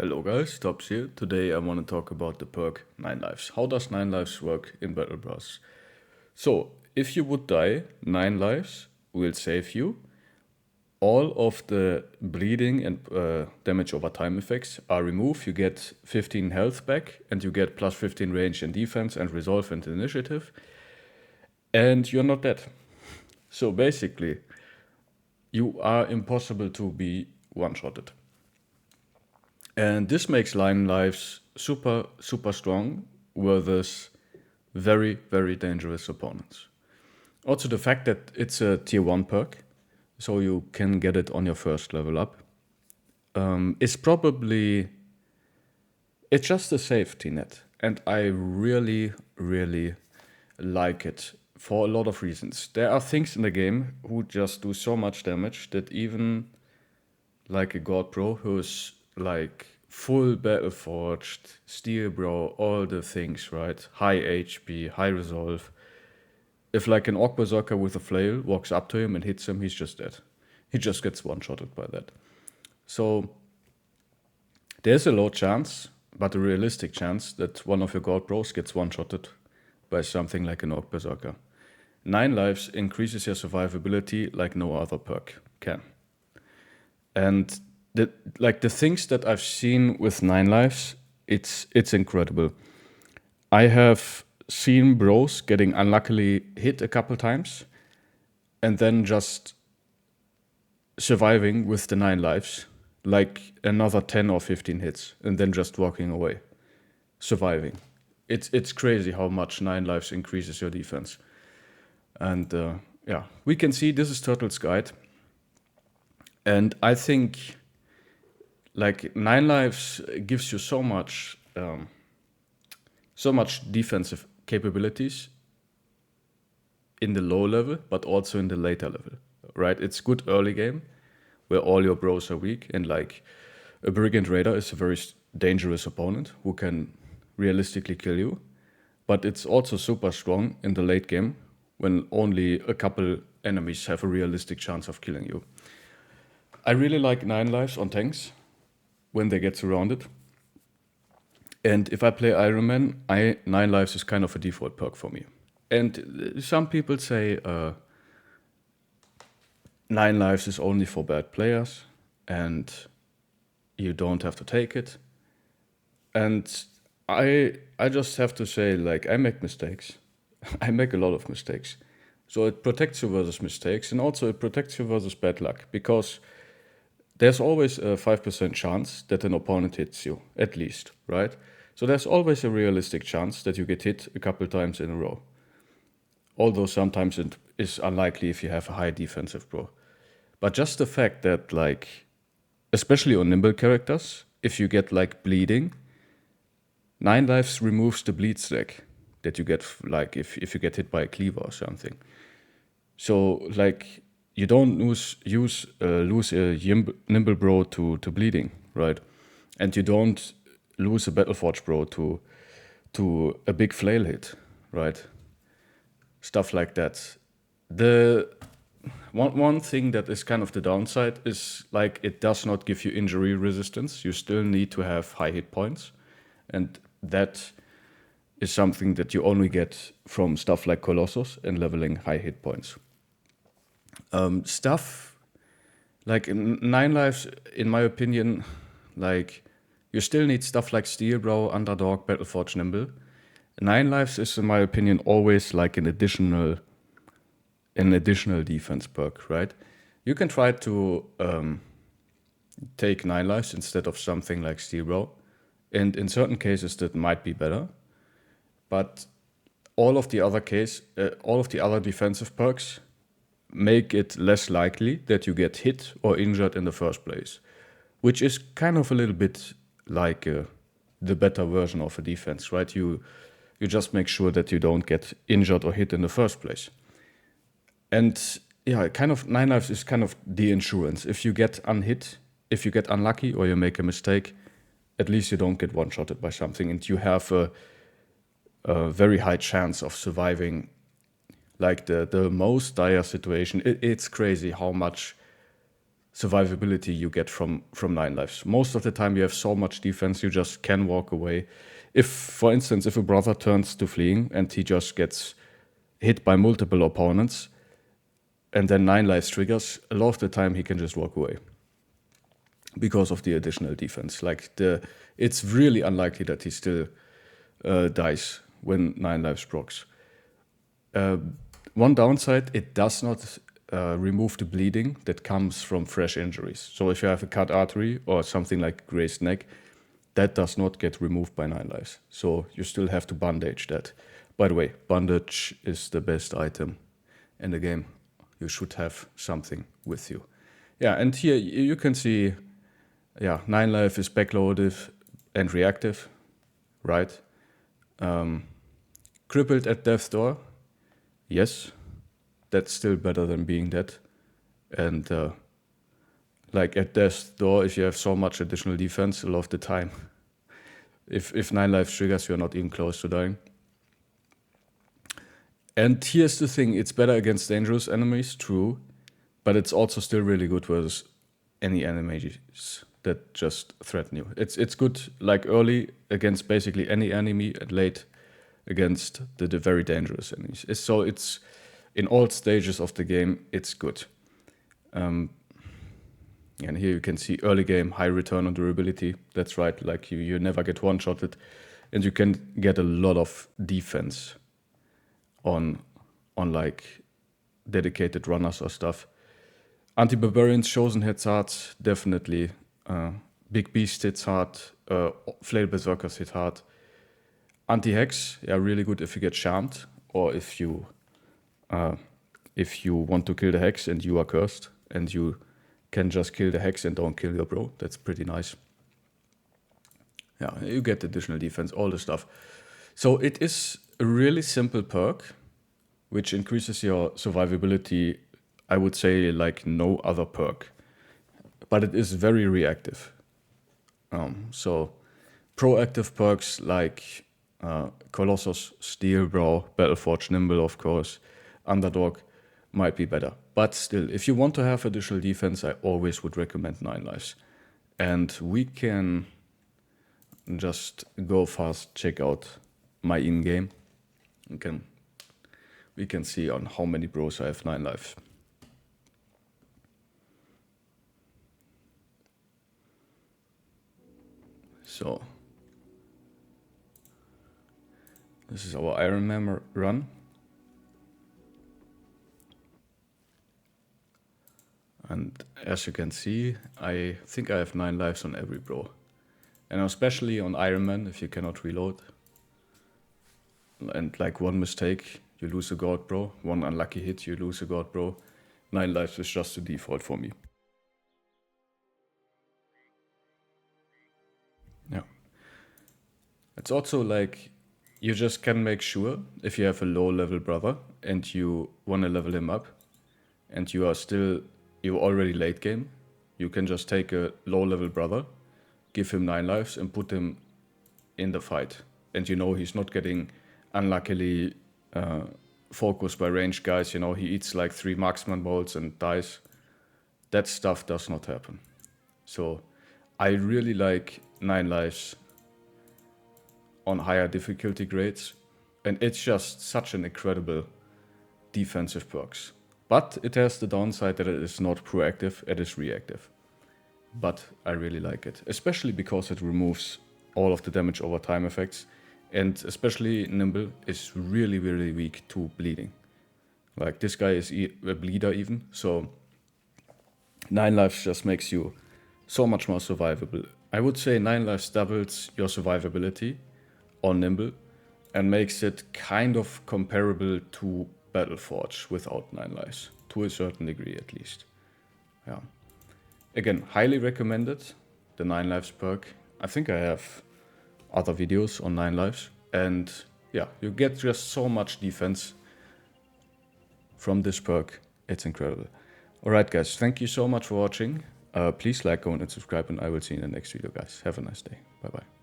Hello guys, Tops here. Today I want to talk about the perk 9 lives. How does 9 lives work in Battle Bros? So, if you would die, 9 lives will save you. All of the bleeding and damage over time effects are removed. You get 15 health back and you get plus 15 range and defense and resolve and initiative. And you're not dead. So basically, you are impossible to be one-shotted. And this makes Lion lives super, super strong versus very, very dangerous opponents. Also, the fact that it's a tier 1 perk, so you can get it on your first level up, is probably. It's just a safety net. And I really, really like it for a lot of reasons. There are things in the game who just do so much damage that even like a God Pro who's like full battle forged, steel bro, all the things, right? High HP, high resolve. If like an Orc Berserker with a flail walks up to him and hits him, he's just dead. He just gets one-shotted by that. So there's a low chance, but a realistic chance, that one of your God Bros gets one-shotted by something like an Orc Berserker. 9 lives increases your survivability like no other perk can. And the things that I've seen with 9 lives, it's incredible. I have seen bros getting unluckily hit a couple times and then just surviving with the 9 lives, like another 10 or 15 hits, and then just walking away, surviving. It's crazy how much 9 lives increases your defense. And yeah, we can see this is Turtle's Guide. And I think like 9 lives gives you so much defensive capabilities in the low level, but also in the later level, right? It's good early game where all your bros are weak, and like a Brigand Raider is a very dangerous opponent who can realistically kill you. But it's also super strong in the late game when only a couple enemies have a realistic chance of killing you. I really like 9 lives on tanks when they get surrounded. And if I play Iron Man, 9 lives is kind of a default perk for me. And some people say 9 lives is only for bad players and you don't have to take it. And I just have to say, like, I make mistakes. I make a lot of mistakes. So it protects you versus mistakes, and also it protects you versus bad luck, because there's always a 5% chance that an opponent hits you, at least, right? So there's always a realistic chance that you get hit a couple times in a row. Although sometimes it is unlikely if you have a high defensive bro. But just the fact that, like, especially on nimble characters, if you get like bleeding, 9 lives removes the bleed stack that you get, like if you get hit by a cleaver or something. So like you don't lose a nimble bro to bleeding, right? And you don't lose a Battleforge bro to a big flail hit, right? Stuff like that. The one thing that is kind of the downside is like it does not give you injury resistance. You still need to have high hit points, and that is something that you only get from stuff like Colossus and leveling high hit points. Stuff like in 9 lives, in my opinion, like you still need stuff like Steel Bro, Underdog, Battleforge, Nimble. 9 lives is, in my opinion, always like an additional defense perk, right? You can try to take 9 lives instead of something like Steel Bro, and in certain cases that might be better. But all of the other defensive perks make it less likely that you get hit or injured in the first place, which is kind of a little bit like the better version of a defense, right? You just make sure that you don't get injured or hit in the first place. And yeah, kind of 9 lives is kind of the insurance. If you get unhit, if you get unlucky or you make a mistake, at least you don't get one-shotted by something, and you have a very high chance of surviving like the most dire situation. It's crazy how much survivability you get from 9 lives. Most of the time you have so much defense you just can walk away. If, for instance, if a brother turns to fleeing and he just gets hit by multiple opponents and then 9 lives triggers, a lot of the time he can just walk away because of the additional defense. Like it's really unlikely that he still dies when 9 lives procs. One downside, it does not remove the bleeding that comes from fresh injuries. So if you have a cut artery or something like grazed neck, that does not get removed by 9 lives. So you still have to bandage that. By the way, bandage is the best item in the game. You should have something with you. Yeah, and here you can see, 9 life is backloaded and reactive, right? Crippled at death's door, yes. That's still better than being dead. And like at death's door, if you have so much additional defense, a lot of the time, if 9 life triggers, you're not even close to dying. And here's the thing, it's better against dangerous enemies, true, but it's also still really good versus any enemies that just threaten you. It's good like early against basically any enemy and late against the very dangerous enemies. So it's in all stages of the game, it's good. And here you can see early game, high return on durability. That's right, like you never get one-shotted, and you can get a lot of defense on like dedicated runners or stuff. Anti-Barbarians Chosen hits hard, definitely. Big Beast hits hard. Flail Berserkers hit hard. Anti-Hex, really good if you get charmed, or if you want to kill the Hex and you are cursed and you can just kill the Hex and don't kill your bro. That's pretty nice. Yeah, you get additional defense, all the stuff. So it is a really simple perk, which increases your survivability, I would say, like no other perk. But it is very reactive. So proactive perks like Colossus, Steel Bro, Battleforge Nimble, of course, Underdog might be better. But still, if you want to have additional defense, I always would recommend 9 lives. And we can just go fast, check out my in-game. We can see on how many bros I have 9 lives. So this is our Iron Man run. And as you can see, I think I have 9 lives on every bro. And especially on Iron Man, if you cannot reload. And like one mistake, you lose a god bro. One unlucky hit, you lose a god bro. 9 lives is just the default for me. Yeah. It's also like, you just can make sure, if you have a low level brother and you want to level him up, and you are already late game, you can just take a low level brother, give him 9 lives and put him in the fight. And you know he's not getting unluckily focused by ranged guys. You know, he eats like 3 marksman bolts and dies. That stuff does not happen. So I really like 9 lives on higher difficulty grades. And it's just such an incredible defensive perks. But it has the downside that it is not proactive, it is reactive. But I really like it, especially because it removes all of the damage over time effects. And especially Nimble is really, really weak to bleeding. Like this guy is a bleeder even, so 9 lives just makes you so much more survivable. I would say 9 lives doubles your survivability on Nimble and makes it kind of comparable to Battleforge without 9 lives, to a certain degree at least. Yeah. Again, highly recommended, the 9 lives perk. I think I have other videos on 9 lives. And yeah, you get just so much defense from this perk. It's incredible. Alright guys, thank you so much for watching. Please like, comment and subscribe, and I will see you in the next video guys. Have a nice day. Bye bye.